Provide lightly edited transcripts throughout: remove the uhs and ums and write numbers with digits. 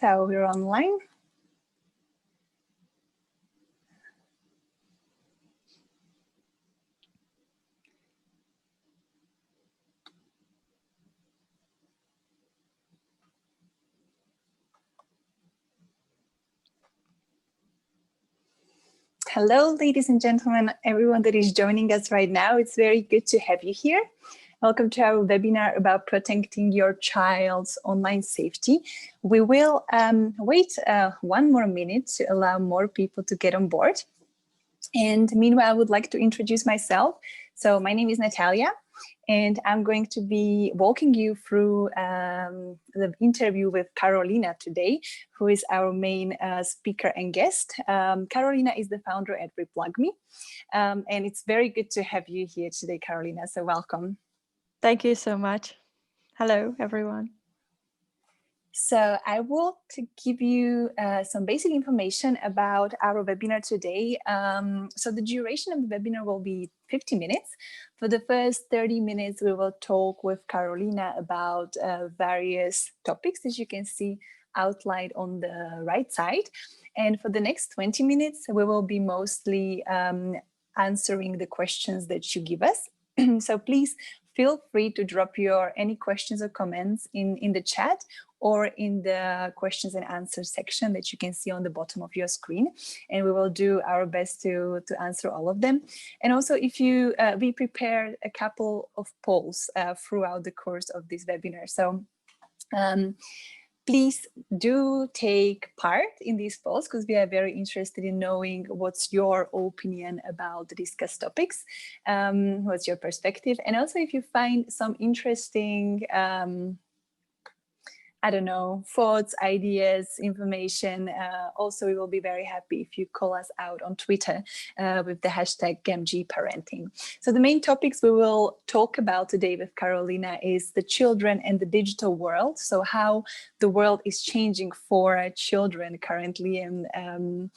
So we're online. Hello, ladies and gentlemen, everyone that is joining us right now. It's very good to have you here. Welcome to our webinar about protecting your child's online safety. We will wait one more minute to allow more people to get on board. And meanwhile, I would like to introduce myself. So my name is Natalia, and I'm going to be walking you through the interview with Carolina today, who is our main speaker and guest. Carolina is the founder at ReplugMe, and it's very good to have you here today, Carolina, so welcome. Thank you so much. Hello, everyone. So I will give you some basic information about our webinar today. So the duration of the webinar will be 50 minutes. For the first 30 minutes, we will talk with Carolina about various topics that you can see outlined on the right side. And for the next 20 minutes, we will be mostly answering the questions that you give us. So please feel free to drop your any questions or comments in the chat or in the questions and answers section that you can see on the bottom of your screen. And we will do our best to answer all of them. And also if you, we prepared a couple of polls throughout the course of this webinar. So please do take part in these polls because we are very interested in knowing what's your opinion about the discussed topics, what's your perspective. And also if you find some interesting I don't know, thoughts, ideas, information. Also, we will be very happy if you call us out on Twitter with the hashtag GamGParenting. So the main topics we will talk about today with Carolina is the children and the digital world. So how the world is changing for children currently and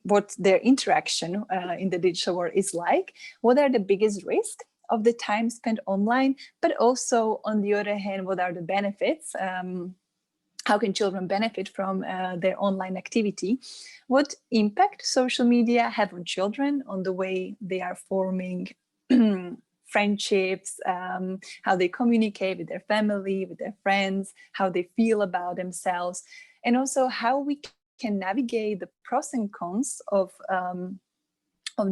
what their interaction in the digital world is like. What are the biggest risks of the time spent online, but also on the other hand, what are the benefits? How can children benefit from their online activity? What impact social media have on children, on the way they are forming friendships, how they communicate with their family, with their friends, how they feel about themselves, and also how we can navigate the pros and cons of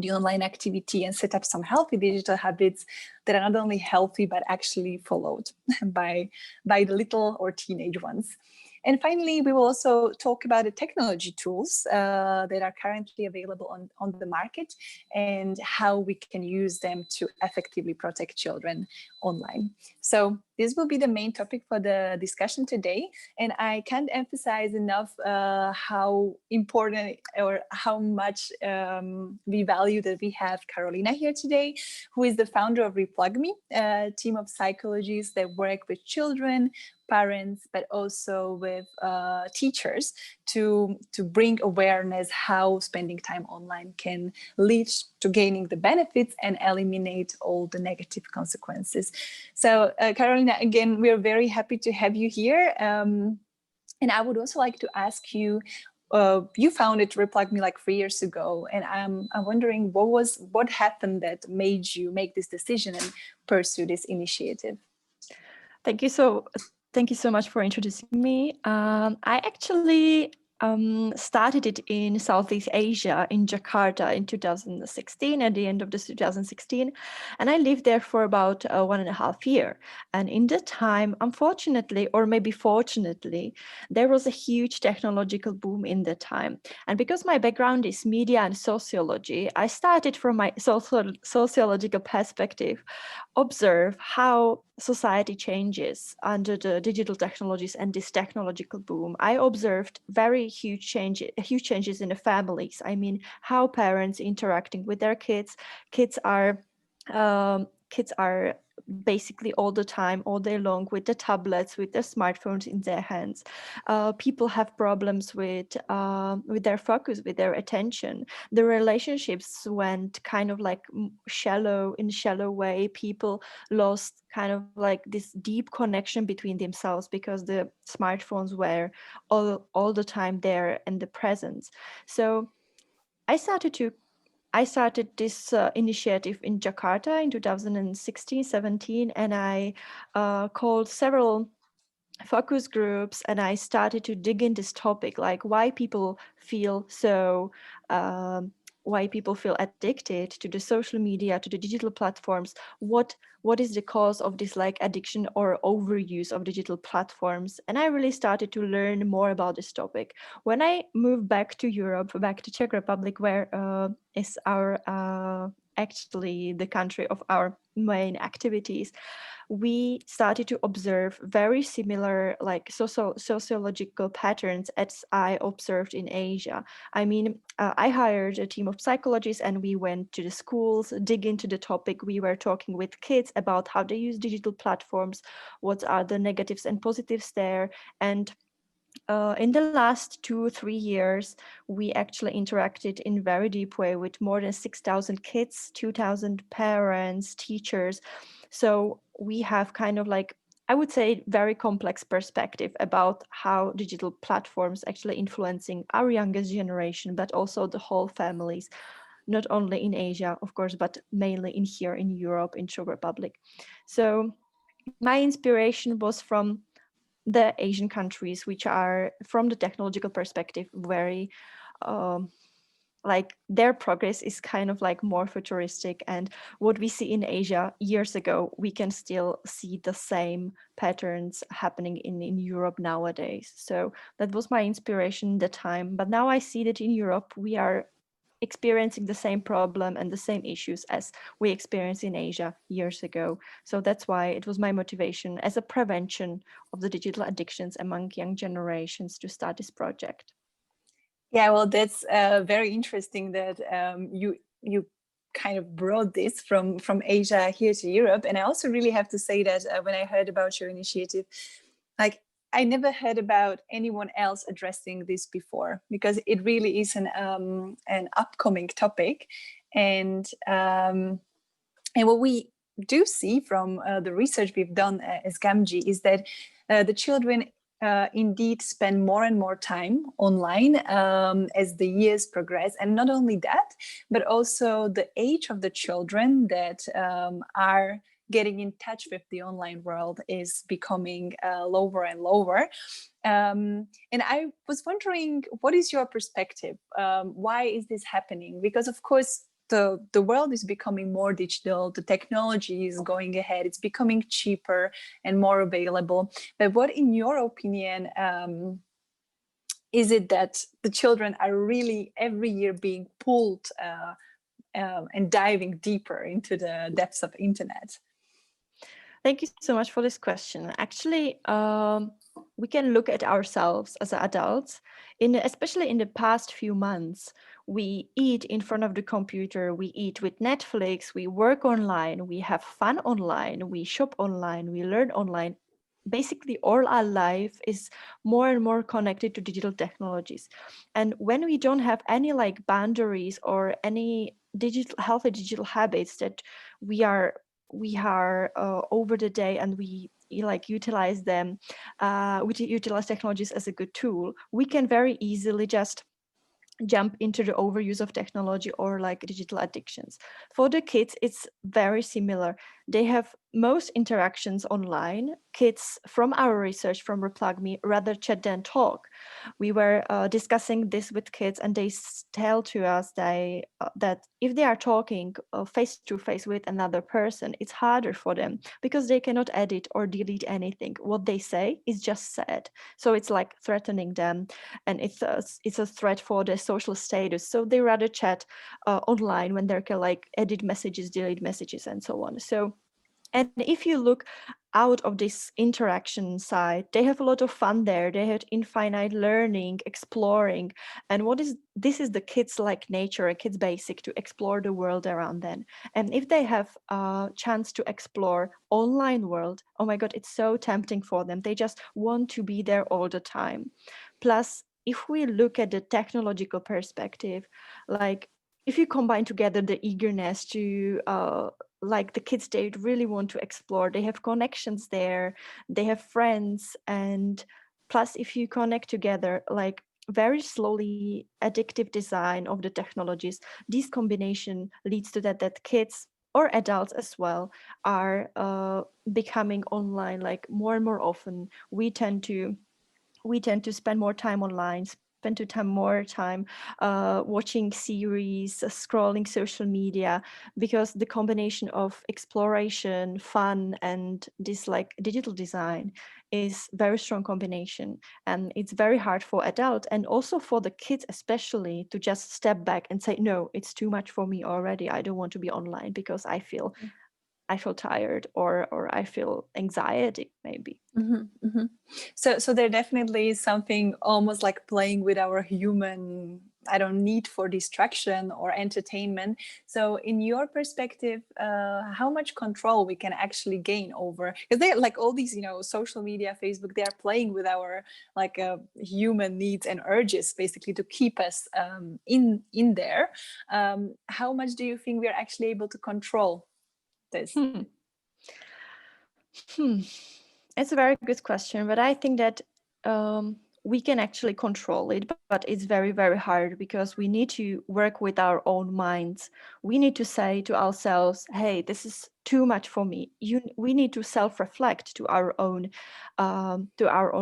the online activity and set up some healthy digital habits that are not only healthy, but actually followed by the little or teenage ones. And finally, we will also talk about the technology tools that are currently available on the market and how we can use them to effectively protect children online. So this will be the main topic for the discussion today. And I can't emphasize enough how important or how much we value that we have Carolina here today, who is the founder of ReplugMe, a team of psychologists that work with children, parents, but also with teachers to bring awareness how spending time online can lead to gaining the benefits and eliminate all the negative consequences. So Carolina, again, we're very happy to have you here. And I would also like to ask you, you founded ReplugMe like 3 years ago, and I'm wondering what happened that made you make this decision and pursue this initiative? Thank you so much for introducing me. I actually started it in Southeast Asia, in Jakarta in 2016, at the end of 2016. And I lived there for about 1.5 years. And in that time, unfortunately, or maybe fortunately, there was a huge technological boom in that time. And because my background is media and sociology, I started from my sociological perspective, observe how society changes under the digital technologies and this technological boom. I observed very huge changes in the families. I mean, how parents interacting with their kids. Kids are kids are basically all the time, all day long, with the tablets, with their smartphones in their hands. People have problems with their focus, with their attention. The relationships went kind of like shallow, in shallow way. People lost kind of like this deep connection between themselves because the smartphones were all the time there in the presence. So I started this initiative in Jakarta in 2016-17, and I called several focus groups, and I started to dig in this topic, like why people feel so why people feel addicted to the social media, to the digital platforms. What is the cause of this like addiction or overuse of digital platforms? And I really started to learn more about this topic. When I moved back to Europe, back to Czech Republic, where is our actually the country of our main activities, we started to observe very similar like sociological patterns as I observed in Asia. I mean, I hired a team of psychologists and we went to the schools, dig into the topic. We were talking with kids about how they use digital platforms, what are the negatives and positives there. And in the last 2-3 years, we actually interacted in very deep way with more than 6,000 kids, 2,000 parents, teachers. So we have kind of like, I would say, very complex perspective about how digital platforms actually influencing our youngest generation, but also the whole families, not only in Asia, of course, but mainly in here in Europe, in Czech Republic. So my inspiration was from the Asian countries, which are from the technological perspective very like their progress is kind of like more futuristic, and what we see in Asia years ago, we can still see the same patterns happening in Europe nowadays. So that was my inspiration at the time, but now I see that in Europe we are experiencing the same problem and the same issues as we experienced in Asia years ago. So that's why it was my motivation as a prevention of the digital addictions among young generations to start this project. Yeah, well, that's very interesting that you kind of brought this from Asia here to Europe. And I also really have to say that when I heard about your initiative, like I never heard about anyone else addressing this before, because it really is an upcoming topic. And what we do see from the research we've done as Gamji is that the children indeed spend more and more time online as the years progress. And not only that, but also the age of the children that are getting in touch with the online world is becoming lower and lower. And I was wondering, what is your perspective? Why is this happening? Because of course, the world is becoming more digital, the technology is going ahead, it's becoming cheaper and more available. But what, in your opinion, is it that the children are really every year being pulled and diving deeper into the depths of internet? Thank you so much for this question. Actually, we can look at ourselves as adults, especially in the past few months. We eat in front of the computer, we eat with Netflix, we work online, we have fun online, we shop online, we learn online. Basically, all our life is more and more connected to digital technologies. And when we don't have any like boundaries or any healthy digital habits that we are over the day, and we like utilize them, we utilize technologies as a good tool, we can very easily just jump into the overuse of technology or like digital addictions. For the kids, it's very similar. They have most interactions online. Kids, from our research from ReplugMe, rather chat than talk. We were discussing this with kids, and they tell to us that if they are talking face to face with another person, it's harder for them because they cannot edit or delete anything. What they say is just said. So it's like threatening them, and it's a threat for their social status. So they rather chat online when they can like edit messages, delete messages, and so on. So And if you look out of this interaction side, they have a lot of fun there. They have infinite learning, exploring. And this is the kids like nature, a kids basic to explore the world around them. And if they have a chance to explore online world, oh my God, it's so tempting for them. They just want to be there all the time. Plus, if we look at the technological perspective, like if you combine together the eagerness to like the kids, they really want to explore, they have connections there, they have friends, and plus if you connect together like very slowly addictive design of the technologies, this combination leads to that kids or adults as well are becoming online like more and more often. We tend to spend more time online, more time watching series, scrolling social media, because the combination of exploration, fun, and this like digital design is very strong combination. And it's very hard for adults and also for the kids especially to just step back and say, no, it's too much for me already. I don't want to be online because I feel tired or I feel anxiety maybe. So there definitely is something almost like playing with our human, need for distraction or entertainment. So in your perspective, how much control we can actually gain over, because they're like all these, social media, Facebook, they are playing with our like human needs and urges basically to keep us in there. How much do you think we are actually able to control this? It's a very good question, but I think that we can actually control it, but it's very, very hard because we need to work with our own minds. We need to say to ourselves, hey, this is too much for me. We need to self-reflect to our own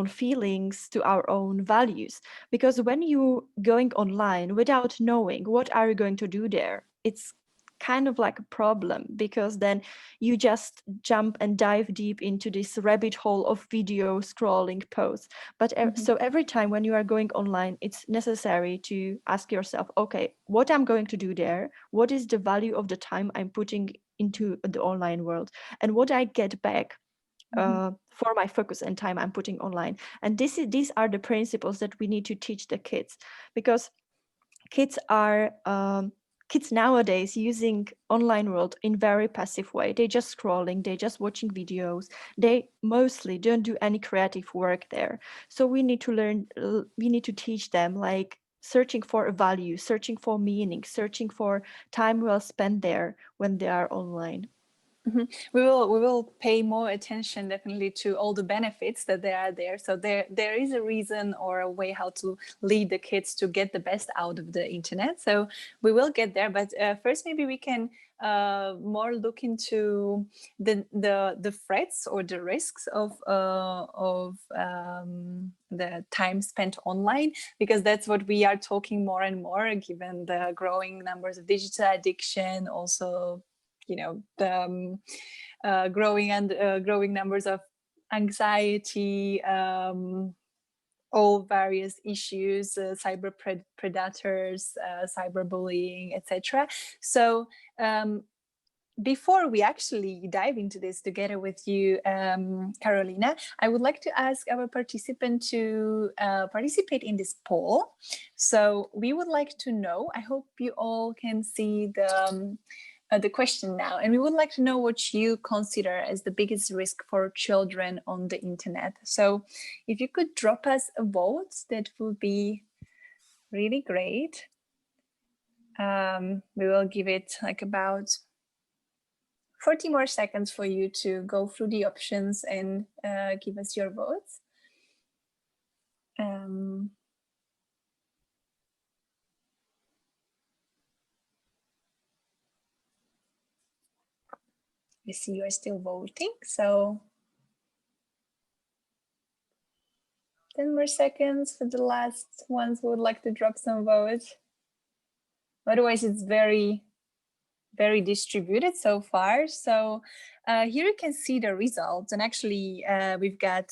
feelings, to our own values. Because when you going online without knowing what are you going to do there, it's kind of like a problem, because then you just jump and dive deep into this rabbit hole of video scrolling posts. But so every time when you are going online, it's necessary to ask yourself, okay, what I'm going to do there, what is the value of the time I'm putting into the online world, and what I get back for my focus and time I'm putting online. And these are the principles that we need to teach the kids, because kids are kids nowadays using online world in very passive way. They just scrolling, they just watching videos, they mostly don't do any creative work there. So we need to we need to teach them like searching for a value, searching for meaning, searching for time well spent there when they are online. We will pay more attention definitely to all the benefits that they are there. So there is a reason or a way how to lead the kids to get the best out of the internet. So we will get there, but first maybe we can more look into the threats or the risks of the time spent online, because that's what we are talking more and more, given the growing numbers of digital addiction, also the growing numbers of anxiety, all various issues, cyber predators, cyberbullying, etc. So before we actually dive into this together with you, Carolina, I would like to ask our participant to participate in this poll. So we would like to know, I hope you all can see the question now, and we would like to know what you consider as the biggest risk for children on the internet. So if you could drop us a vote, that would be really great. We will give it like about 40 more seconds for you to go through the options and give us your votes. I see you are still voting, so 10 more seconds for the last ones who would like to drop some votes. Otherwise, it's very, very distributed so far. So here you can see the results, and actually we've got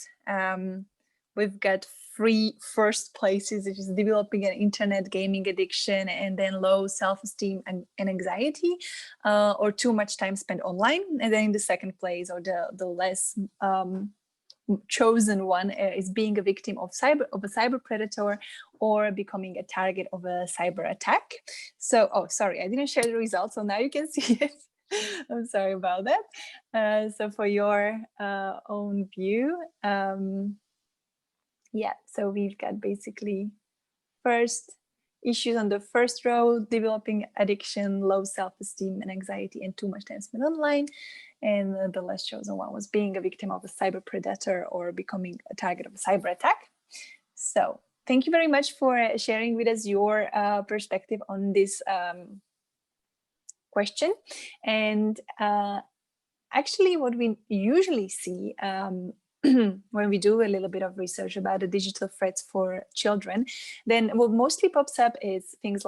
we've got three first places, which is developing an internet gaming addiction, and then low self-esteem and anxiety, or too much time spent online. And then in the second place, or the less chosen one, is being a victim of a cyber predator or becoming a target of a cyber attack. So, oh, sorry, I didn't share the results, so now you can see it. I'm sorry about that. So for your own view, yeah, so we've got basically first issues on the first row: developing addiction, low self-esteem and anxiety, and too much time spent online. And the less chosen one was being a victim of a cyber predator or becoming a target of a cyber attack. So thank you very much for sharing with us your perspective on this question. And actually, what we usually see when we do a little bit of research about the digital threats for children, then what mostly pops up is things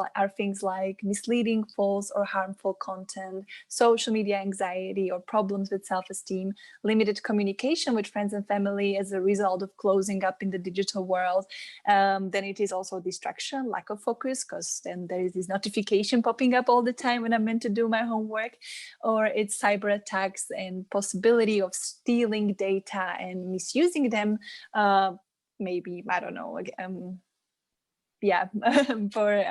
like misleading, false or harmful content, social media anxiety or problems with self-esteem, limited communication with friends and family as a result of closing up in the digital world. Then it is also distraction, lack of focus, because then there is this notification popping up all the time when I'm meant to do my homework, or it's cyber attacks and possibility of stealing data and misusing them, maybe, I don't know, yeah, for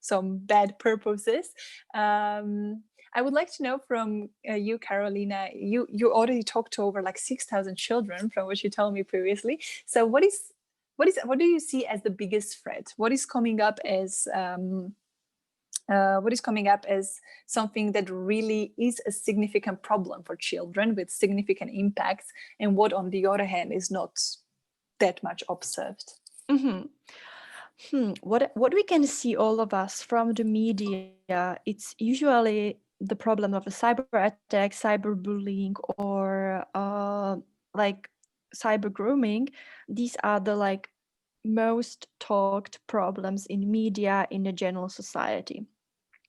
some bad purposes. I would like to know from you, Carolina, you already talked to over like 6,000 children from what you told me previously. So what do you see as the biggest threat? What is coming up as something that really is a significant problem for children with significant impacts, and what, on the other hand, is not that much observed? What we can see, all of us, from the media, it's usually the problem of a cyber attack, cyberbullying, or like cyber grooming. These are the like most talked problems in media, in the general society.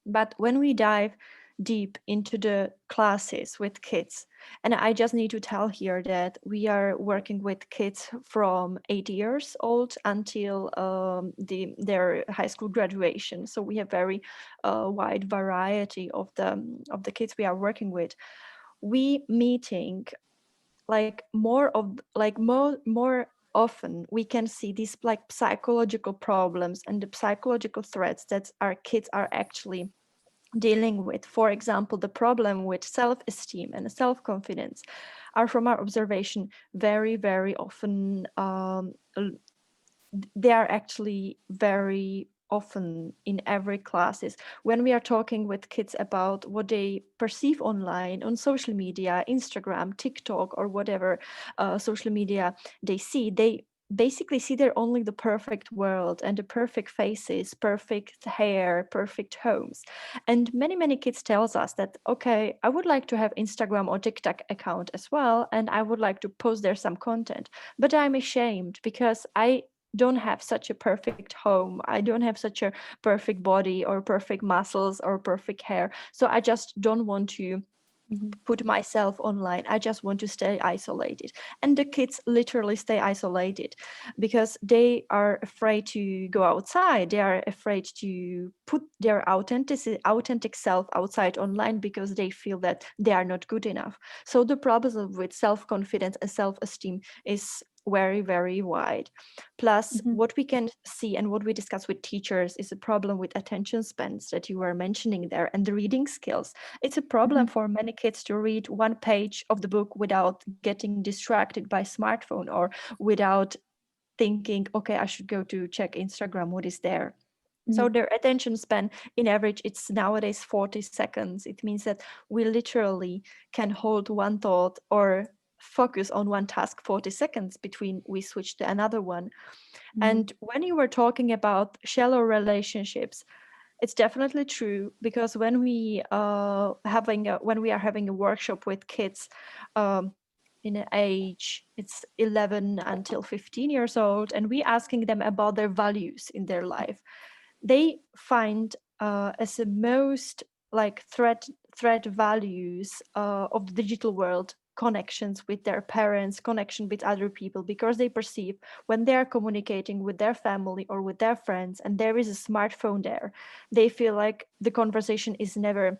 But when we dive deep into the classes with kids, and I just need to tell here that we are working with kids from 8 years old until their high school graduation. So we have very wide variety of the kids we are working with. We meeting like more often we can see these like psychological problems and the psychological threats that our kids are actually dealing with. For example, the problem with self-esteem and self-confidence are, from our observation, very, very often, they are actually very often in every classes. When we are talking with kids about what they perceive online, on social media, Instagram, TikTok, or whatever social media they see, they basically see they're only the perfect world and the perfect faces, perfect hair, perfect homes. And many kids tells us that, okay, I would like to have Instagram or TikTok account as well, and I would like to post there some content, but I'm ashamed because I don't have such a perfect home. I don't have such a perfect body or perfect muscles or perfect hair. So I just don't want to put myself online. I just want to stay isolated. And the kids literally stay isolated because they are afraid to go outside. They are afraid to put their authentic self outside online because they feel that they are not good enough. So the problem with self-confidence and self-esteem is very, very wide. Plus, what we can see and what we discuss with teachers is a problem with attention spans that you were mentioning there, and the reading skills. It's a problem for many kids to read one page of the book without getting distracted by smartphone or without thinking, okay, I should go to check Instagram, what is there. So their attention span, in average, it's nowadays 40 seconds. It means that we literally can hold one thought or focus on one task 40 seconds between we switch to another one. And when you were talking about shallow relationships, it's definitely true, because when we are having a workshop with kids in an age, it's 11 until 15 years old, and we asking them about their values in their life, they find as the most like threat values of the digital world connections with their parents, connection with other people, because they perceive when they are communicating with their family or with their friends and there is a smartphone there, they feel like the conversation is never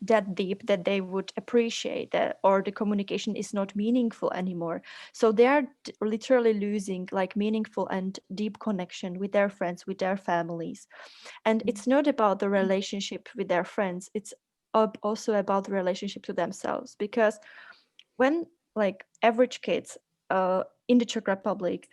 that deep that they would appreciate that, or the communication is not meaningful anymore. So they are literally losing like meaningful and deep connection with their friends, with their families. And it's not about the relationship with their friends, it's also about the relationship to themselves, because when like average kids in the Czech Republic,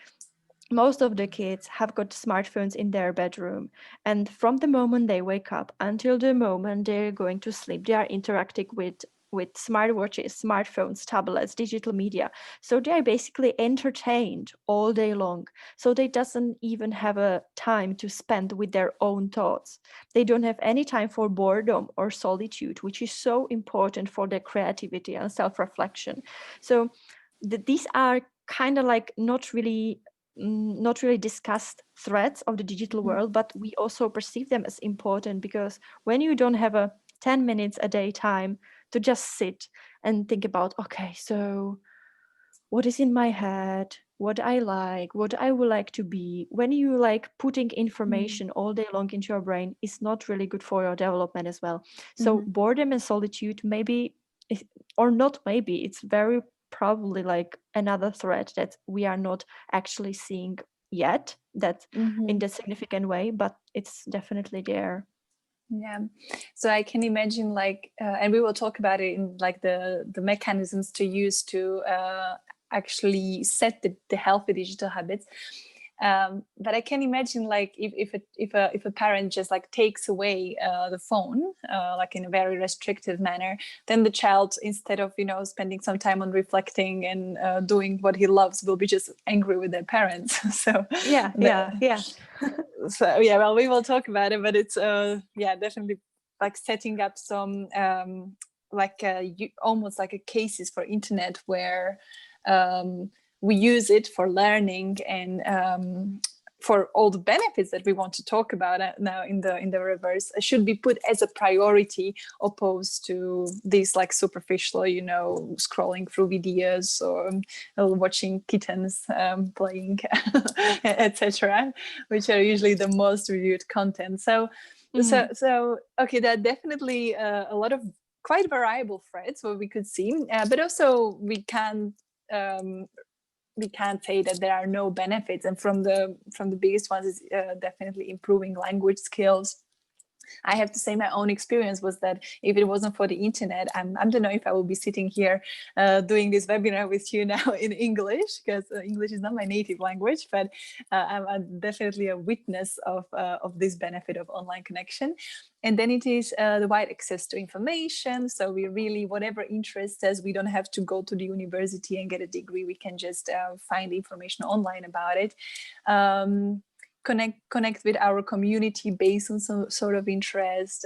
most of the kids have got smartphones in their bedroom, and from the moment they wake up until the moment they're going to sleep, they are interacting with smartwatches, smartphones, tablets, digital media. So they are basically entertained all day long. So they doesn't even have a time to spend with their own thoughts. They don't have any time for boredom or solitude, which is so important for their creativity and self-reflection. So these are kind of like not really discussed threats of the digital world, but we also perceive them as important, because when you don't have a 10 minutes a day time to just sit and think about, okay, so what is in my head, what I like, what I would like to be, when you like putting information all day long into your brain is not really good for your development as well. So boredom and solitude, maybe, or not maybe, it's very probably like another threat that we are not actually seeing yet, that in the significant way, but it's definitely there. Yeah, so I can imagine like, and we will talk about it in like the mechanisms to use to actually set the healthy digital habits. But I can imagine like if a parent just like takes away the phone like in a very restrictive manner, then the child, instead of spending some time on reflecting and doing what he loves, will be just angry with their parents. So yeah. so yeah, well, we will talk about it, but it's yeah, definitely like setting up some like almost like a cases for internet where we use it for learning and for all the benefits that we want to talk about now in the reverse should be put as a priority, opposed to these like superficial, scrolling through videos or watching kittens playing, etc., which are usually the most viewed content. So okay, there are definitely a lot of quite variable threads what we could see, but also we can't say that there are no benefits. And from the biggest ones is definitely improving language skills. I have to say my own experience was that if it wasn't for the internet, I don't know if I will be sitting here doing this webinar with you now in English, because English is not my native language, but I'm definitely a witness of this benefit of online connection. And then it is the wide access to information. So we really, whatever interests us, we don't have to go to the university and get a degree. We can just find information online about it. Connect with our community based on some sort of interest,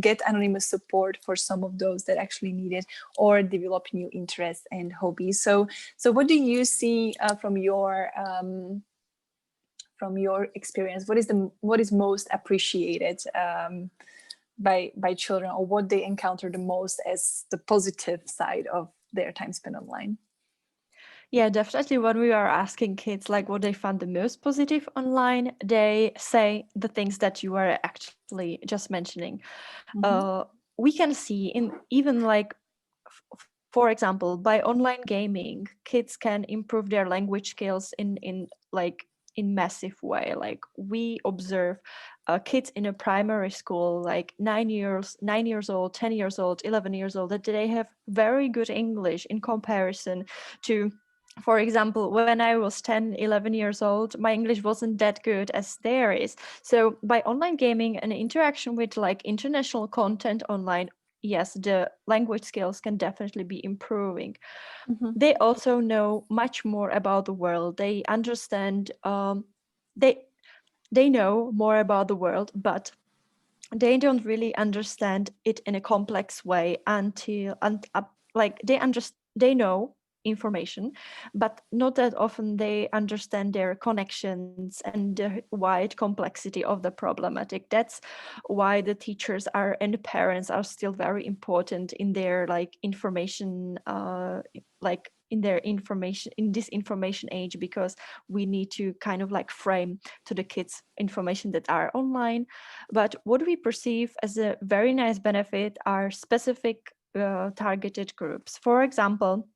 get anonymous support for some of those that actually need it, or develop new interests and hobbies. So what do you see from your experience? What is most appreciated by children, or what they encounter the most as the positive side of their time spent online? Yeah, definitely. When we are asking kids like what they found the most positive online, they say the things that you are actually just mentioning. We can see in even like, for example, by online gaming, kids can improve their language skills in massive way. Like we observe kids in a primary school, like 9 years old, 10 years old, 11 years old, that they have very good English in comparison to, for example, when I was 10, 11 years old, my English wasn't that good as there is. So by online gaming and interaction with like international content online, yes, the language skills can definitely be improving. They also know much more about the world. They understand, they know more about the world, but they don't really understand it in a complex way until like they know information, but not that often they understand their connections and the wide complexity of the problematic. That's why the teachers are and the parents are still very important in their like information, like in their information in this information age, because we need to kind of like frame to the kids information that are online. But what we perceive as a very nice benefit are specific targeted groups. For example,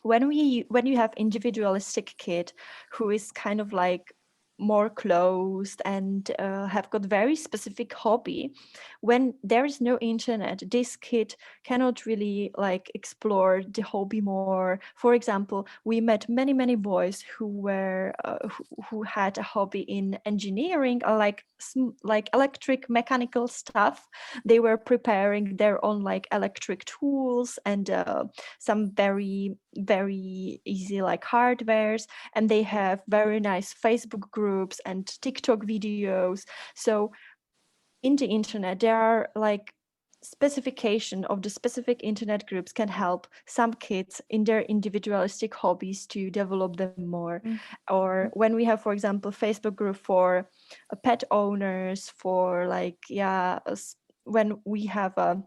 when you have individualistic kid who is kind of like more closed and have got very specific hobby, when there is no internet, this kid cannot really like explore the hobby more. For example, we met many boys who were who had a hobby in engineering or like electric mechanical stuff. They were preparing their own like electric tools and some very easy like hardwares, and they have very nice Facebook groups and TikTok videos. So in the internet there are like specification of the specific internet groups can help some kids in their individualistic hobbies to develop them more. Or when we have, for example, Facebook group for pet owners, for like when we have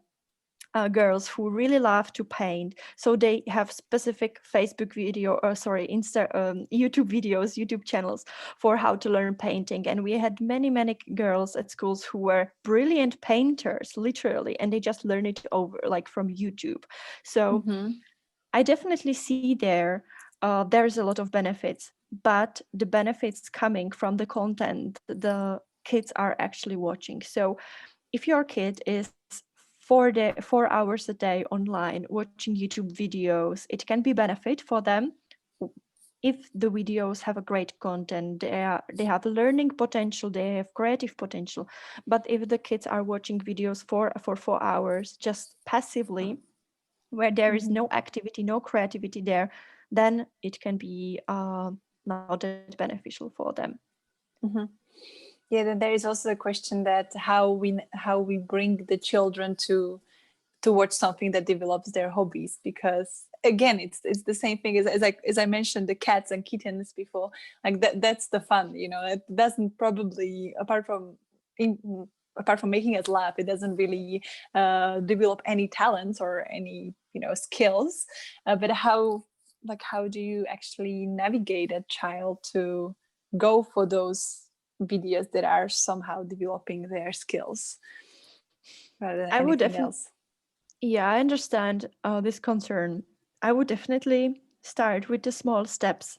girls who really love to paint, so they have specific Facebook video or YouTube videos, YouTube channels for how to learn painting. And we had many girls at schools who were brilliant painters, literally, and they just learned it over like from YouTube. So I definitely see there's a lot of benefits, but the benefits coming from the content the kids are actually watching. So if your kid is 4 hours a day online watching YouTube videos, it can be benefit for them if the videos have a great content. They have learning potential, they have creative potential. But if the kids are watching videos for 4 hours just passively, where there is no activity, no creativity there, then it can be not that beneficial for them. Yeah, then there is also a question that how we bring the children to watch something that develops their hobbies, because again it's the same thing as I mentioned the cats and kittens before. Like that's the fun, it doesn't probably, apart from making us laugh, it doesn't really develop any talents or any skills. But how do you actually navigate a child to go for those videos that are somehow developing their skills rather than anything else? Yeah, I understand this concern. I would definitely start with the small steps.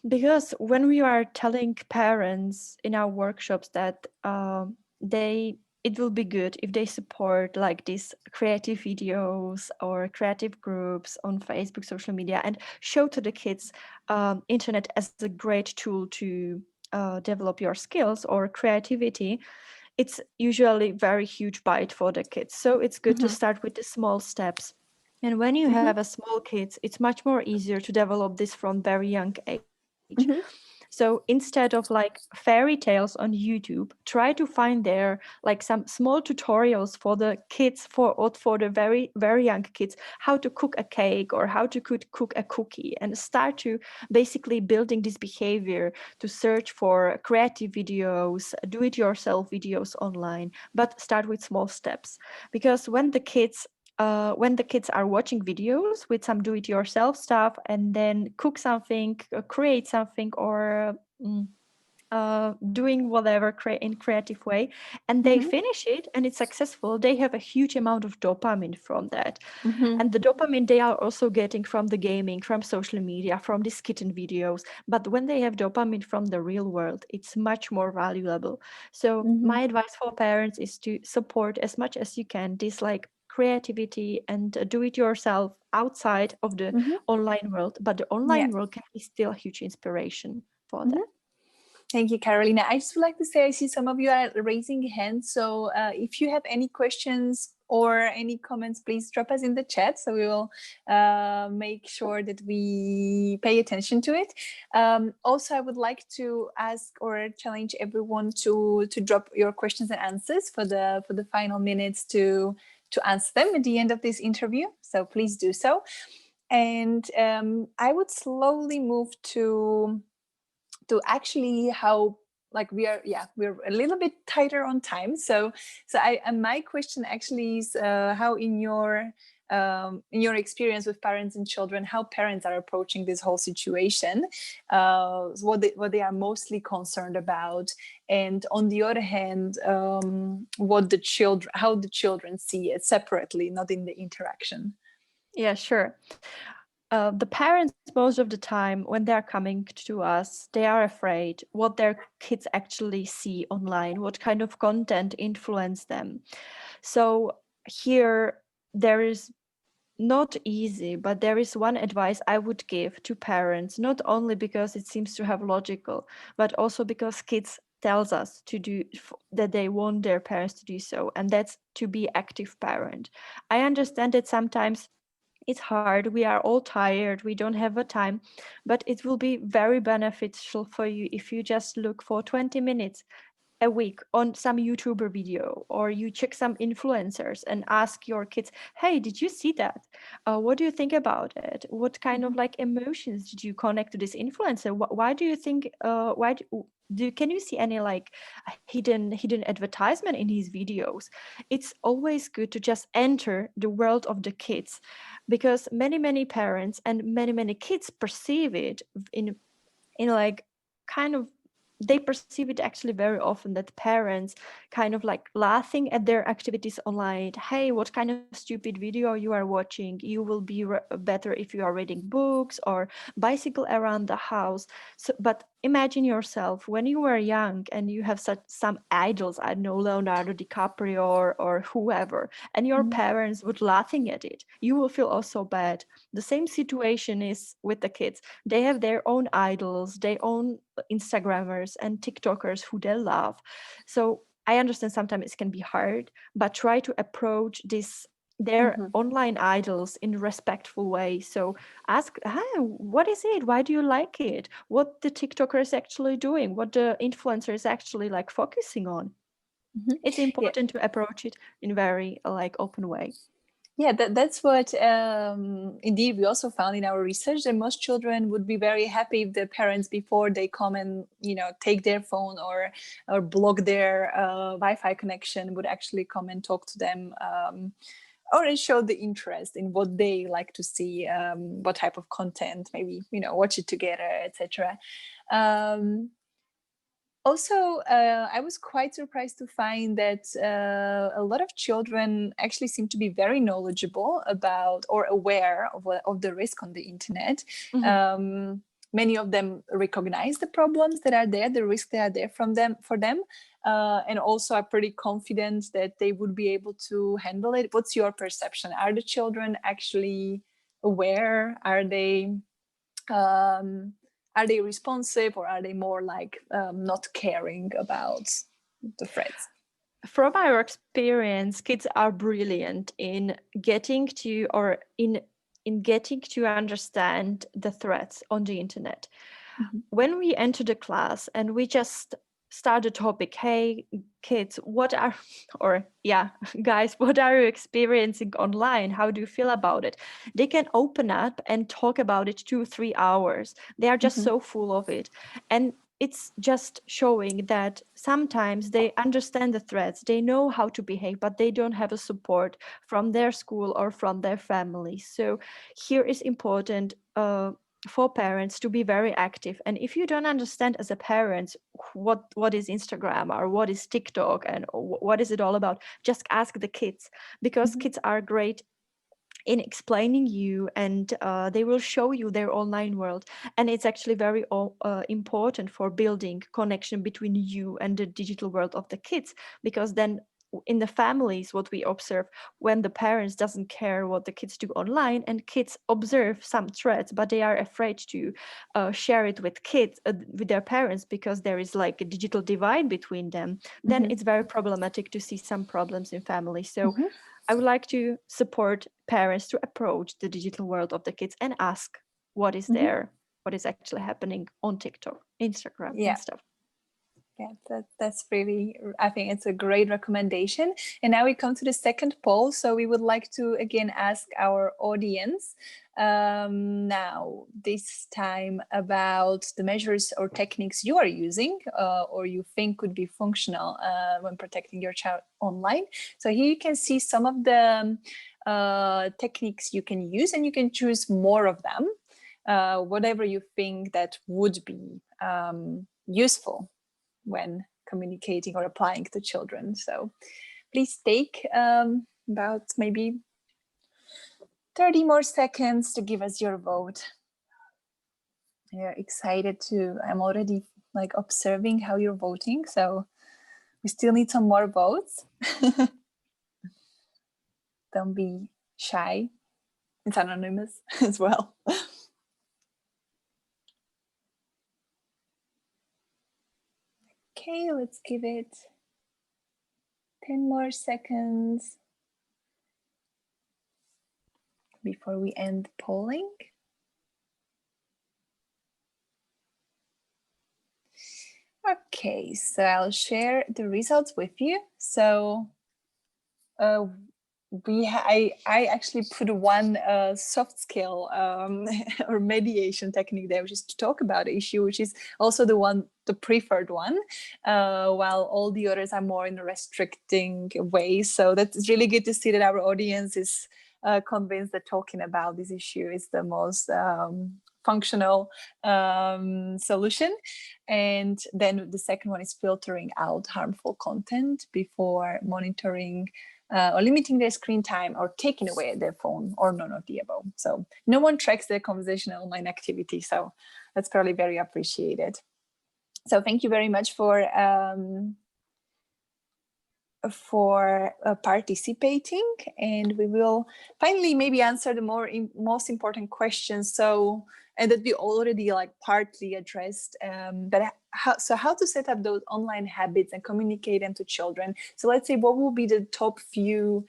Because when we are telling parents in our workshops that it will be good if they support like these creative videos or creative groups on Facebook, social media, and show to the kids internet as a great tool to develop your skills or creativity, it's usually very huge bite for the kids. So it's good to start with the small steps. And when you have a small kids, it's much more easier to develop this from very young age. So instead of like fairy tales on YouTube, try to find there like some small tutorials for the kids, for the very, very young kids, how to cook a cake or how to cook a cookie, and start to basically building this behavior to search for creative videos, do-it-yourself videos online, but start with small steps. Because when the kids are watching videos with some do-it-yourself stuff and then cook something, create something, or doing whatever in creative way, and they finish it and it's successful, they have a huge amount of dopamine from that. And the dopamine they are also getting from the gaming, from social media, from these kitten videos. But when they have dopamine from the real world, it's much more valuable. So my advice for parents is to support as much as you can this like creativity and do it yourself outside of the online world, but the online world can be still a huge inspiration for them. Thank you, Carolina. I just would like to say I see some of you are raising hands. So if you have any questions or any comments, please drop us in the chat. So we will make sure that we pay attention to it. Also, I would like to ask or challenge everyone to drop your questions and answers for the final minutes to answer them at the end of this interview. So please do so. And I would slowly move to actually how, like, we're a little bit tighter on time. So my question actually is how in your experience with parents and children, how parents are approaching this whole situation, what they are mostly concerned about, and on the other hand, how the children see it separately, not in the interaction. Yeah, sure. The parents, most of the time, when they're coming to us, they are afraid what their kids actually see online, what kind of content influence them. So here, there is not easy, but there is one advice I would give to parents, not only because it seems to have logical, but also because kids tells us to do that they want their parents to do so, and that's to be active parent. I understand that sometimes it's hard, we are all tired, we don't have a time, but it will be very beneficial for you if you just look for 20 minutes a week on some YouTuber video, or you check some influencers and ask your kids, hey, did you see that? What do you think about it? What kind of like emotions did you connect to this influencer? Why do you think, can you see any like hidden advertisement in his videos? It's always good to just enter the world of the kids, because many parents and many kids perceive it in like kind of, they perceive it actually very often that parents kind of like laughing at their activities online. Hey, what kind of stupid video you are watching? You will be better if you are reading books or bicycle around the house. So, but imagine yourself when you were young and you have some idols, I don't know, Leonardo DiCaprio or whoever, and your parents would laughing at it. You will feel also bad. The same situation is with the kids. They have their own idols, their own Instagrammers and TikTokers who they love. So I understand sometimes it can be hard, but try to approach their online idols in a respectful way. So ask, hey, what is it? Why do you like it? What the TikToker is actually doing? What the influencer is actually like focusing on? It's important to approach it in a very like open way. Yeah, that's what indeed we also found in our research, that most children would be very happy if their parents, before they come and take their phone or block their Wi-Fi connection, would actually come and talk to them, or show the interest in what they like to see, what type of content, maybe watch it together, etc. Also, I was quite surprised to find that a lot of children actually seem to be very knowledgeable about or aware of the risk on the internet. Many of them recognize the problems that are there, the risks that are there for them, and also are pretty confident that they would be able to handle it. What's your perception? Are the children actually aware? Are they responsive, or are they more like not caring about the threats? From our experience, kids are brilliant in getting to, or in getting to understand the threats on the internet. When we enter the class and we just start a topic, hey kids, guys, what are you experiencing online? How do you feel about it? They can open up and talk about it 2-3 hours. They are just so full of it. And it's just showing that sometimes they understand the threats, they know how to behave, but they don't have a support from their school or from their family. So here is important for parents to be very active. And if you don't understand as a parent what is Instagram or what is TikTok and what is it all about, just ask the kids, because kids are great in explaining you, and they will show you their online world. And it's actually very important for building connection between you and the digital world of the kids, because then in the families, what we observe, when the parents doesn't care what the kids do online and kids observe some threats, but they are afraid to share it with kids, with their parents, because there is like a digital divide between them, then it's very problematic to see some problems in families. So I would like to support parents to approach the digital world of the kids and ask what is there, what is actually happening on TikTok, Instagram, and stuff. Yeah, that's really, I think it's a great recommendation. And now we come to the second poll. So we would like to again ask our audience now this time about the measures or techniques you are using or you think could be functional when protecting your child online. So here you can see some of the techniques you can use, and you can choose more of them, whatever you think that would be useful when communicating or applying to children. So please take about maybe 30 more seconds to give us your vote. You're excited to, I'm already like observing how you're voting. So we still need some more votes. Don't be shy. It's anonymous as well. Okay, let's give it 10 more seconds before we end polling. Okay, so I'll share the results with you. So I actually put one soft skill or mediation technique there, which is to talk about the issue, which is also the preferred one, while all the others are more in a restricting way. So that's really good to see that our audience is convinced that talking about this issue is the most functional solution. And then the second one is filtering out harmful content before monitoring or limiting their screen time or taking away their phone, or none of the above. So no one tracks their conversational online activity. So that's probably very appreciated. So thank you very much for participating, and we will finally maybe answer the most important questions. So, and that we already like partly addressed, but how to set up those online habits and communicate them to children. So let's say, what will be the top few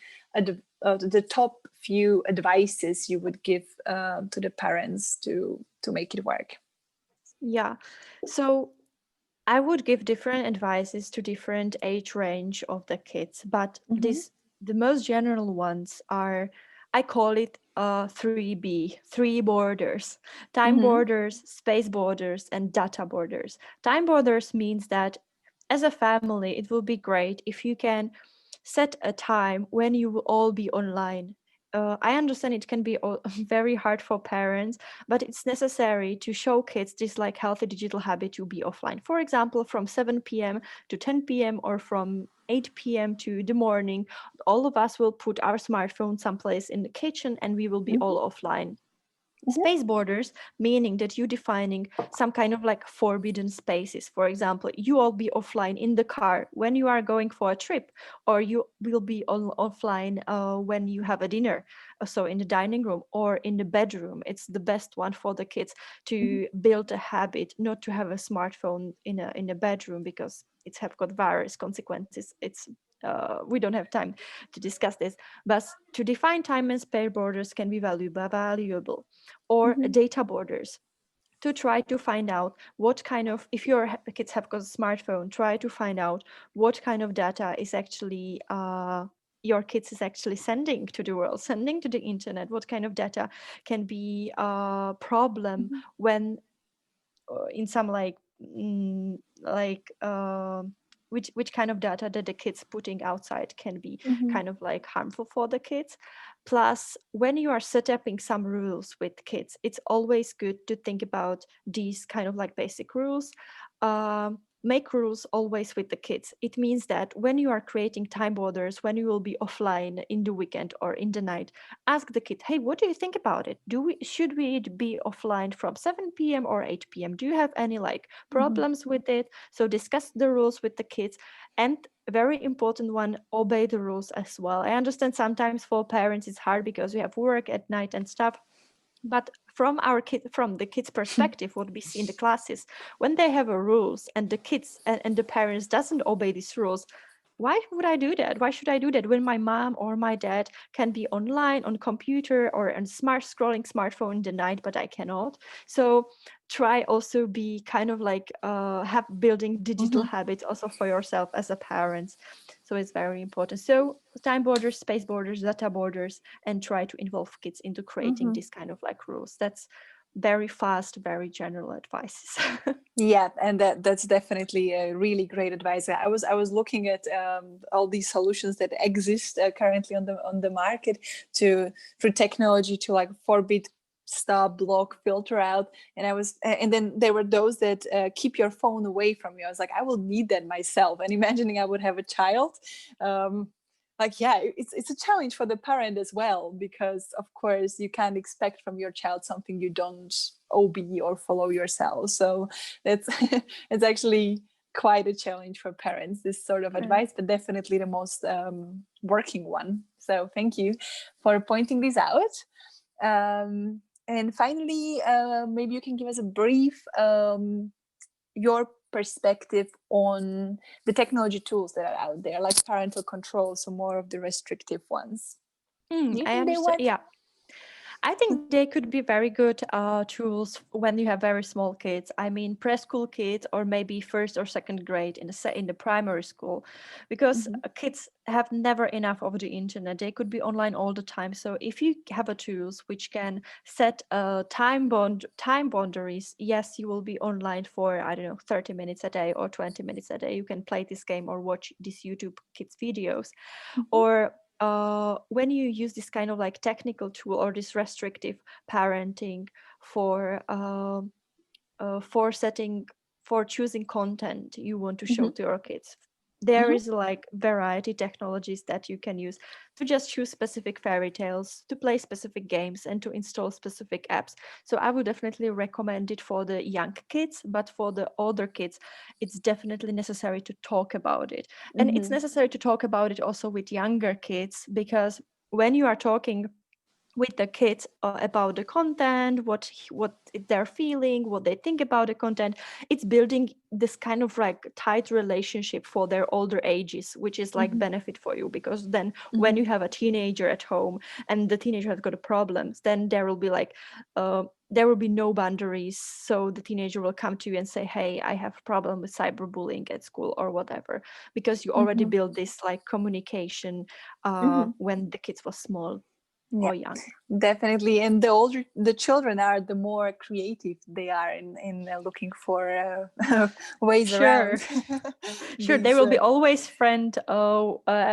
advices you would give to the parents to make it work? Yeah, so I would give different advices to different age range of the kids, but the most general ones are, I call it 3B, 3 borders: time borders, space borders, and data borders. Time borders means that as a family, it will be great if you can set a time when you will all be online. I understand it can be very hard for parents, but it's necessary to show kids this like healthy digital habit to be offline. For example, from 7 p.m. to 10 p.m. or from 8 p.m. to the morning, all of us will put our smartphone someplace in the kitchen and we will be all offline. Space borders, meaning that you defining some kind of like forbidden spaces. For example, you all be offline in the car when you are going for a trip, or you will be offline when you have a dinner. So in the dining room or in the bedroom, it's the best one for the kids to build a habit not to have a smartphone in a bedroom, because it's have got various consequences. We don't have time to discuss this, but to define time and space borders can be valuable. Or data borders, to try to find out what kind of, if your kids have got a smartphone, try to find out what kind of data is actually your kids is actually sending to the world, sending to the internet. What kind of data can be a problem when in some which kind of data that the kids putting outside can be kind of like harmful for the kids. Plus, when you are setting some rules with kids, it's always good to think about these kind of like basic rules. Make rules always with the kids. It means that when you are creating time borders, when you will be offline in the weekend or in the night, ask the kid, hey, what do you think about it? Should we be offline from 7 p.m. or 8 p.m.? Do you have any like problems with it? So discuss the rules with the kids. And a very important one, obey the rules as well. I understand sometimes for parents it's hard because we have work at night and stuff. But from the kids' perspective, what we see in the classes, when they have a rules and the kids and the parents doesn't obey these rules, why would I do that? Why should I do that when my mom or my dad can be online on computer or on scrolling smartphone in the night, but I cannot? So try also be kind of like have building digital habits also for yourself as a parent. So it's very important. So time borders, space borders, data borders, and try to involve kids into creating this kind of like rules. That's very fast, very general advice. Yeah, and that's definitely a really great advice. I was looking at all these solutions that exist currently on the market to through technology to like forbid, stop, block, filter out, and then there were those that keep your phone away from you. I was like, I will need that myself. And imagining I would have a child, like yeah, it's a challenge for the parent as well, because of course you can't expect from your child something you don't obey or follow yourself. So that's it's actually quite a challenge for parents, this sort of advice, but definitely the most working one. So thank you for pointing this out. And finally, maybe you can give us a brief your perspective on the technology tools that are out there, like parental controls, so more of the restrictive ones. Do you I think they understand. work? Yeah. I think they could be very good tools when you have very small kids. I mean, preschool kids, or maybe first or second grade in the primary school, because kids have never enough of the internet. They could be online all the time. So if you have a tools which can set time boundaries, yes, you will be online for, I don't know, 30 minutes a day or 20 minutes a day. You can play this game or watch these YouTube kids videos, or when you use this kind of like technical tool or this restrictive parenting for setting, for choosing content you want to show to your kids, there is like variety technologies that you can use to just choose specific fairy tales, to play specific games, and to install specific apps. So I would definitely recommend it for the young kids, but for the older kids, it's definitely necessary to talk about it. And it's necessary to talk about it also with younger kids, because when you are talking with the kids about the content, what they're feeling, what they think about the content, it's building this kind of like tight relationship for their older ages, which is like benefit for you, because then when you have a teenager at home and the teenager has got problems, then there will be like there will be no boundaries. So the teenager will come to you and say, hey, I have a problem with cyberbullying at school or whatever, because you already built this like communication when the kids was small Yeah, or young. definitely. And the older the children are, the more creative they are in looking for ways Sure. around Sure, they these. will be always friend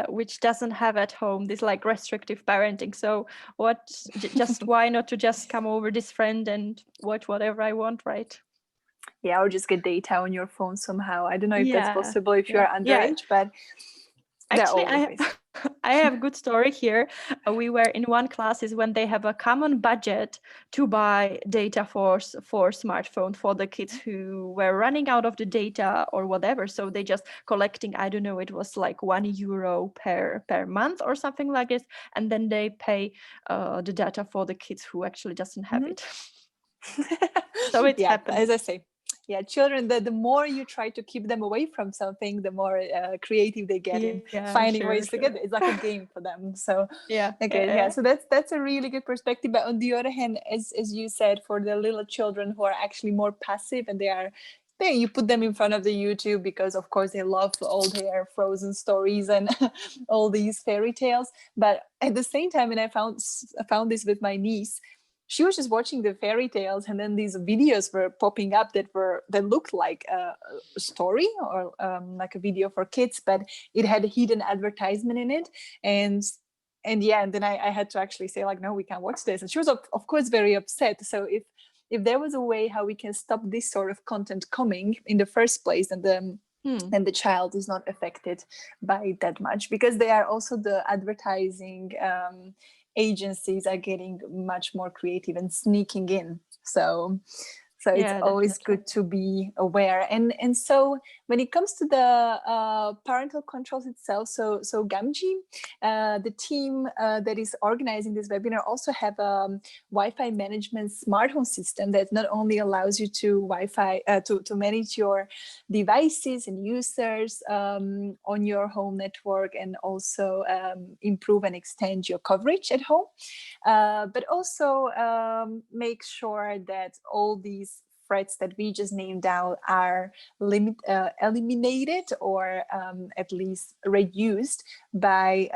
which doesn't have at home this like restrictive parenting. So what just why not to just come over this friend and watch whatever I want, right? Yeah, or just get data on your phone somehow. I don't know if that's Yeah. possible if you Yeah. are Yeah. underage, but there are Actually, always ways. I have a good story here. We were in one classes when they have a common budget to buy data for smartphone for the kids who were running out of the data or whatever. So they just collecting, I don't know, it was like €1 per month or something like this, and then they pay the data for the kids who actually doesn't have it. So it's Yeah, happened. as I say, yeah, children, the more you try to keep them away from something, the more creative they get in Yeah, finding sure, ways to sure. get it. It's like a game for them. So Yeah, okay, yeah, yeah. so that's a really good perspective. But on the other hand, as you said, for the little children who are actually more passive, and you put them in front of the YouTube because of course they love all their Frozen stories and all these fairy tales. But at the same time, and I found this with my niece, she was just watching the fairy tales, and then these videos were popping up that looked like a story or like a video for kids, but it had a hidden advertisement in it. And yeah, and then I had to actually say like, no, we can't watch this. And she was of course very upset. So if there was a way how we can stop this sort of content coming in the first place, and the child is not affected by it that much, because they are also the advertising agencies are getting much more creative and sneaking in. So So it's Yeah, always definitely. good to be aware. And so when it comes to the parental controls itself, so Gamji, the team that is organizing this webinar, also have a Wi-Fi management smart home system that not only allows you to Wi-Fi to manage your devices and users on your home network, and also improve and extend your coverage at home, but also make sure that all these threats that we just named out are eliminated, or at least reduced by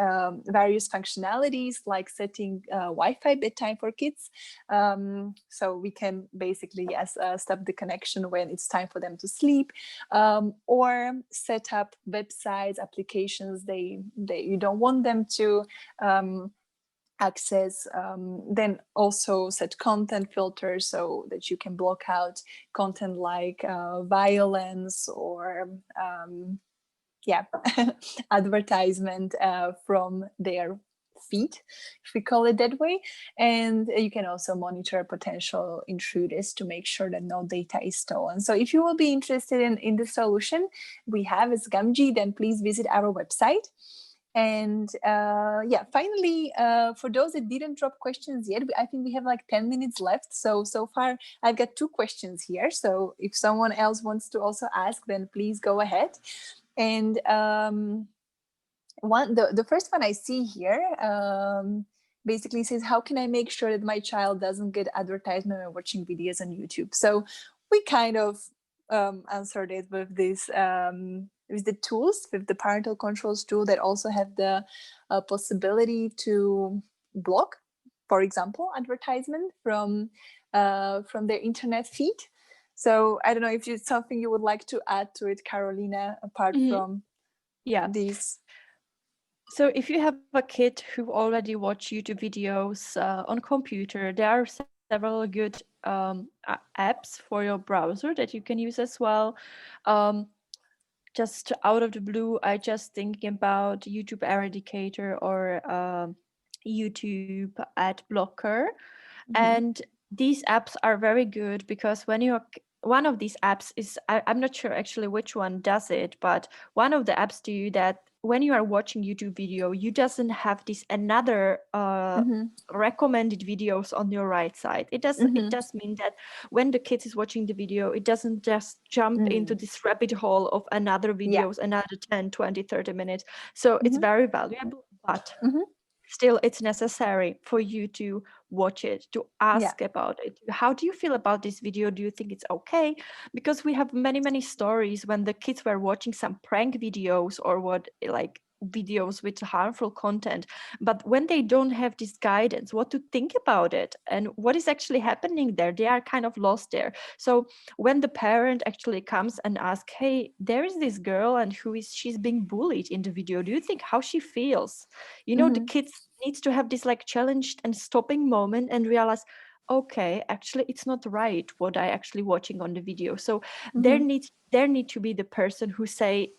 various functionalities, like setting Wi-Fi bedtime for kids. So we can basically stop the connection when it's time for them to sleep, or set up websites, applications you don't want them to access. Then also set content filters so that you can block out content like violence or advertisement from their feed, if we call it that way. And you can also monitor potential intruders to make sure that no data is stolen. So if you will be interested in the solution we have as Gamji, then please visit our website. And finally, for those that didn't drop questions yet, I think we have like 10 minutes left. So far, I've got 2 questions here. So if someone else wants to also ask, then please go ahead. And the first one I see here basically says, how can I make sure that my child doesn't get advertisement when watching videos on YouTube? So we kind of answered it with this with the tools, with the parental controls tool that also have the possibility to block, for example, advertisement from their internet feed. So I don't know if it's something you would like to add to it, Carolina, apart from these. So if you have a kid who already watch YouTube videos on computer, there are several good apps for your browser that you can use as well. Just out of the blue, I just thinking about YouTube Eradicator or YouTube Ad Blocker. And these apps are very good because when you're one of these apps is I'm not sure actually which one does it, but one of the apps do that when you are watching YouTube video, you doesn't have this another recommended videos on your right side. It does mean that when the kid is watching the video, it doesn't just jump into this rabbit hole of another videos, another 10, 20, 30 minutes. So it's very valuable, but still it's necessary for you to watch it, to ask about it. How do you feel about this video? Do you think it's okay? Because we have many stories when the kids were watching some prank videos or what, like videos with harmful content, but when they don't have this guidance what to think about it and what is actually happening there, they are kind of lost there. So when the parent actually comes and asks, hey, there is this girl and she's being bullied in the video, do you think how she feels? The kids needs to have this like challenged and stopping moment and realize, okay, actually it's not right what I actually watching on the video. So there need to be the person who say,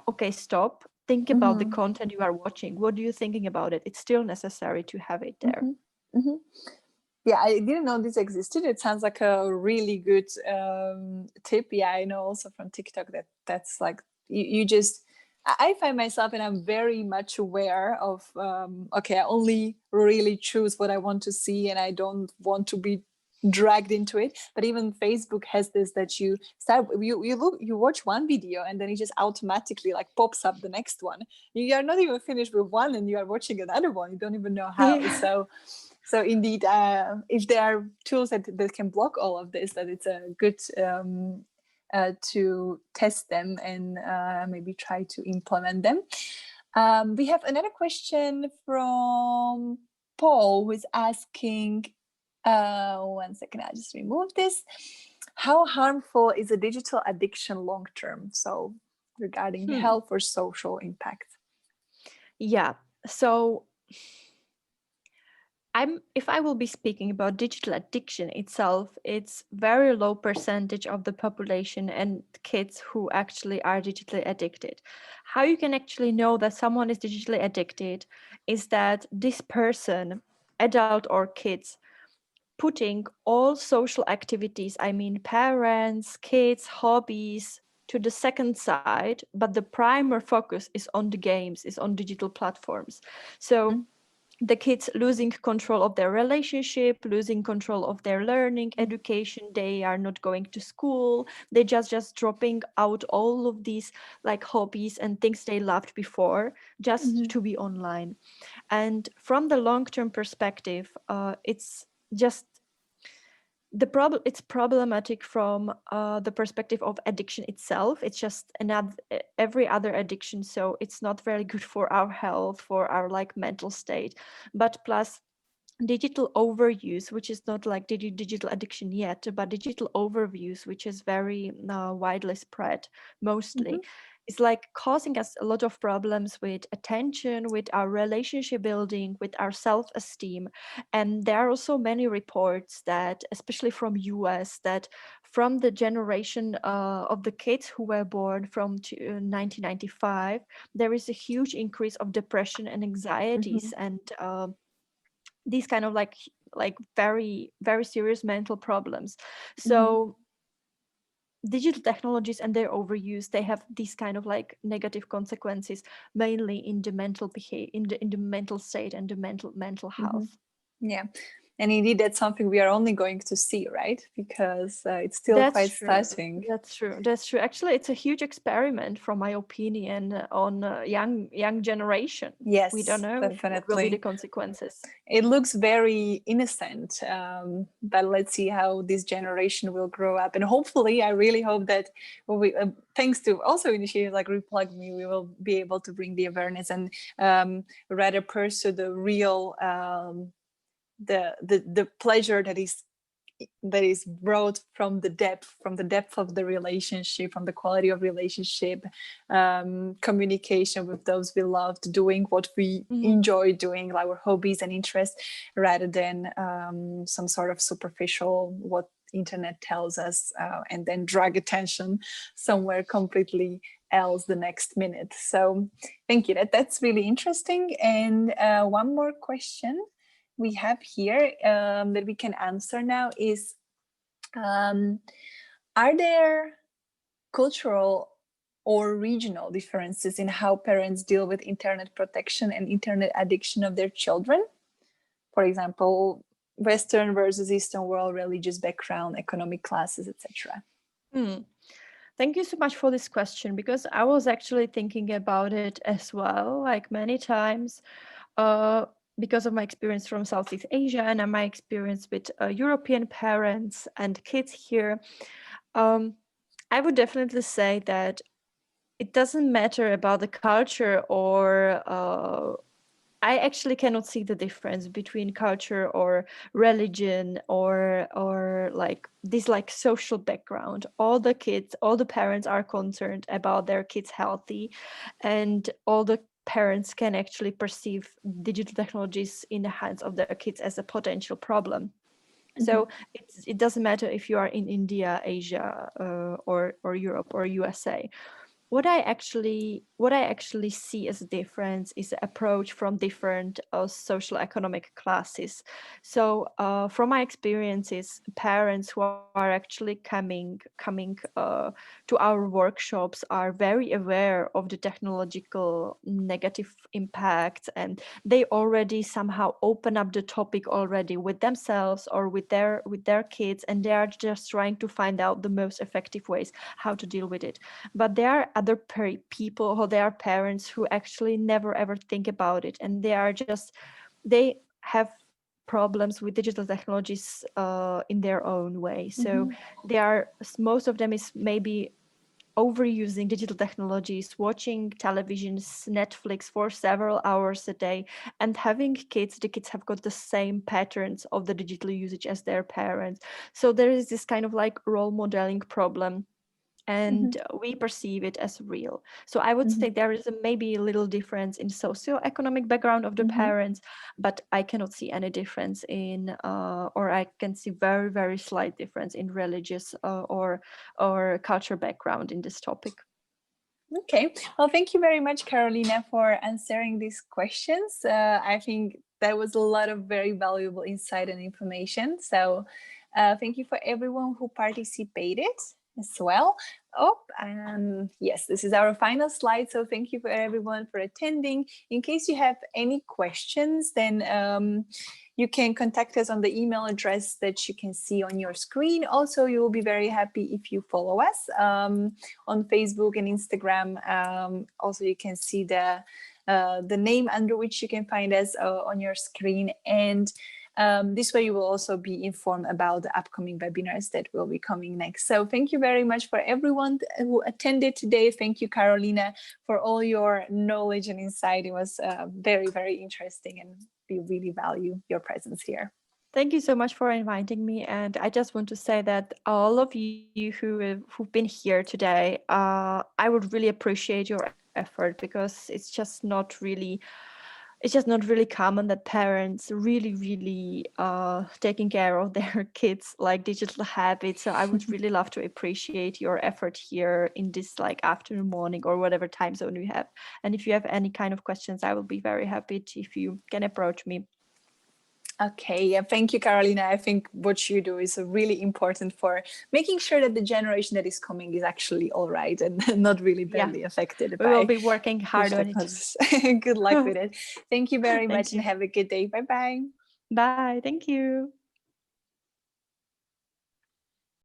okay, stop, think about the content you are watching. What are you thinking about it? It's still necessary to have it there. Yeah, I didn't know this existed. It sounds like a really good tip. Yeah, I know also from TikTok that's like you just, I find myself, and I'm very much aware of, okay, I only really choose what I want to see and I don't want to be dragged into it. But even Facebook has this, that you watch one video and then it just automatically like pops up the next one. You are not even finished with one and you are watching another one. You don't even know how. So indeed, if there are tools that can block all of this, that it's a good to test them and maybe try to implement them. We have another question from Paul, who is asking, one second, I'll just remove this. How harmful is a digital addiction long term? So regarding health or social impact. Yeah, so if I will be speaking about digital addiction itself, it's very low percentage of the population and kids who actually are digitally addicted. How you can actually know that someone is digitally addicted is that this person, adult or kids, putting all social activities, I mean parents, kids, hobbies, to the second side, but the primary focus is on the games, is on digital platforms. So the kids losing control of their relationship, losing control of their learning, education, they are not going to school, they just dropping out all of these like hobbies and things they loved before just to be online. And from the long-term perspective, it's just it's problematic from the perspective of addiction itself. It's just another every other addiction, so it's not very good for our health, for our like mental state. But plus digital overuse, which is not like digital addiction yet, but digital overuse, which is very widely spread mostly, is like causing us a lot of problems with attention, with our relationship building, with our self-esteem. And there are also many reports that, especially from US, that from the generation of the kids who were born from 1995, there is a huge increase of depression and anxieties and these kind of like very very serious mental problems. So digital technologies and their overuse, they have these kind of like negative consequences mainly in the mental behavior, in the mental state and the mental health. Yeah. And indeed, that's something we are only going to see, right? Because it's still That's quite true. starting. That's true. That's true. Actually, it's a huge experiment, from my opinion, on young generation. Yes, We don't know what will be the definitely. consequences. It looks very innocent, but let's see how this generation will grow up. And hopefully, I really hope that we, thanks to also initiatives like ReplugMe, we will be able to bring the awareness and rather pursue the real the pleasure that is brought from the depth of the relationship, from the quality of relationship, communication with those we loved, doing what we enjoy doing, like our hobbies and interests, rather than some sort of superficial what internet tells us and then drag attention somewhere completely else the next minute. So thank you, that's really interesting. And one more question we have here that we can answer now is, are there cultural or regional differences in how parents deal with internet protection and internet addiction of their children? For example, Western versus Eastern world, religious background, economic classes, etc. Thank you so much for this question, because I was actually thinking about it as well, like many times, because of my experience from Southeast Asia and my experience with European parents and kids here. I would definitely say that it doesn't matter about the culture, or I actually cannot see the difference between culture or religion or like this like social background. All the kids, all the parents are concerned about their kids' healthy, and all the parents can actually perceive digital technologies in the hands of their kids as a potential problem. So it doesn't matter if you are in India, Asia, or Europe or USA. What I actually see as a difference is the approach from different social economic classes. So from my experiences, parents who are actually coming to our workshops are very aware of the technological negative impacts, and they already somehow open up the topic already with themselves or with their kids, and they are just trying to find out the most effective ways how to deal with it. But there are other people, or there are parents who actually never ever think about it, and they have problems with digital technologies in their own way. So most of them is maybe overusing digital technologies, watching televisions, Netflix for several hours a day, and having kids. The kids have got the same patterns of the digital usage as their parents. So there is this kind of like role modeling problem, and we perceive it as real. So I would say there is maybe a little difference in socioeconomic background of the parents, but I cannot see any difference in, or I can see very, very slight difference in religious or culture background in this topic. Okay, well, thank you very much, Carolina, for answering these questions. I think that was a lot of very valuable insight and information. So thank you for everyone who participated as well. Oh, and yes, this is our final slide. So thank you for everyone for attending. In case you have any questions, then you can contact us on the email address that you can see on your screen. Also, you will be very happy if you follow us on Facebook and Instagram. Also, you can see the name under which you can find us on your screen. And this way you will also be informed about the upcoming webinars that will be coming next. So thank you very much for everyone who attended today. Thank you, Carolina, for all your knowledge and insight. It was very, very interesting, and we really value your presence here. Thank you so much for inviting me. And I just want to say that all of you who've been here today, I would really appreciate your effort, because it's just not really common that parents really taking care of their kids like digital habits. So I would really love to appreciate your effort here in this like afternoon, morning, or whatever time zone you have. And if you have any kind of questions, I will be very happy if you can approach me. Okay, yeah, thank you, Carolina. I think what you do is really important for making sure that the generation that is coming is actually all right and not really badly affected by. We will be working hard on it. Good luck with it. Thank you very Thank much you. and have a good day. Bye-bye. Bye. Thank you.